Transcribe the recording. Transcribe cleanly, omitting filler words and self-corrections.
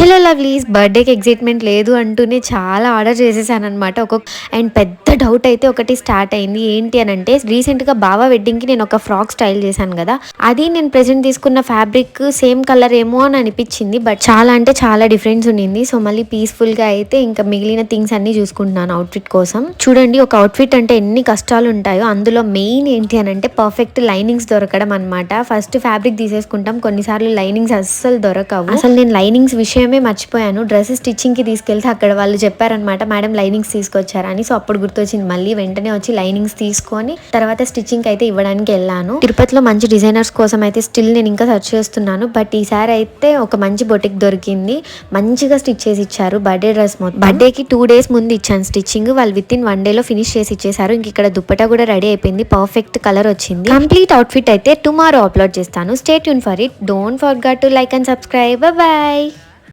Hello lovelies, బర్త్డేకి excitement లేదు అంటూనే చాలా ఆర్డర్ చేసేసాను అనమాట. అండ్ పెద్ద డౌట్ అయితే ఒకటి స్టార్ట్ అయింది. ఏంటి అని అంటే, రీసెంట్గా బావా వెడ్డింగ్కి నేను ఒక ఫ్రాక్ స్టైల్ చేశాను కదా, అది నేను ప్రెజెంట్ తీసుకున్న ఫ్యాబ్రిక్ సేమ్ కలర్ ఏమో అని అనిపించింది. బట్ చాలా అంటే చాలా డిఫరెన్స్ ఉండింది. సో మళ్ళీ పీస్ఫుల్గా అయితే ఇంకా మిగిలిన థింగ్స్ అన్ని చూసుకుంటున్నాను అవుట్ఫిట్ కోసం. చూడండి, ఒక అవుట్ఫిట్ అంటే ఎన్ని కష్టాలు ఉంటాయో. అందులో మెయిన్ ఏంటి అని అంటే పర్ఫెక్ట్ లైనింగ్స్ దొరకడం అనమాట. ఫస్ట్ ఫ్యాబ్రిక్ తీసేసుకుంటాం, కొన్నిసార్లు లైనింగ్స్ అస్సలు దొరకవు. అసలు నేను లైనింగ్స్ విషయమే మర్చిపోయాను. డ్రెస్ స్టిచ్చింగ్ కి తీసుకెళ్తే అక్కడ వాళ్ళు చెప్పారనమాట, మేడం లైనింగ్స్ తీసుకొచ్చారని. సో అప్పుడు గుర్తొచ్చింది, మళ్ళీ వెంటనే వచ్చి లైనింగ్స్ తీసుకొని తర్వాత స్టిచ్చింగ్ అయితే ఇవ్వడానికి వెళ్ళాను. తిరుపతిలో మంచి డిజైనర్స్ కోసం అయితే స్టిల్ నేను ఇంకా సెర్చ్ చేస్తున్నాను. బట్ ఈసారి అయితే ఒక మంచి బొటిక్ దొరికింది, మంచిగా స్టిచ్ చేసి ఇచ్చారు. బర్త్డే డ్రెస్ మొత్తం బర్త్డేకి 2 days ముందు ఇచ్చాను స్టిచ్చింగ్, వాళ్ళు విత్ ఇన్ 1 day లో ఫినిష్ చేసి ఇచ్చేసారు. ఇంక ఇక్కడ దుప్పటా కూడా రెడీ అయిపోయింది, పర్ఫెక్ట్ కలర్ వచ్చింది. కంప్లీట్ అవుట్ఫిట్ అయితే టుమారో అప్లోడ్ చేస్తాను. Stay tune for it. Don't forget to like and subscribe. By.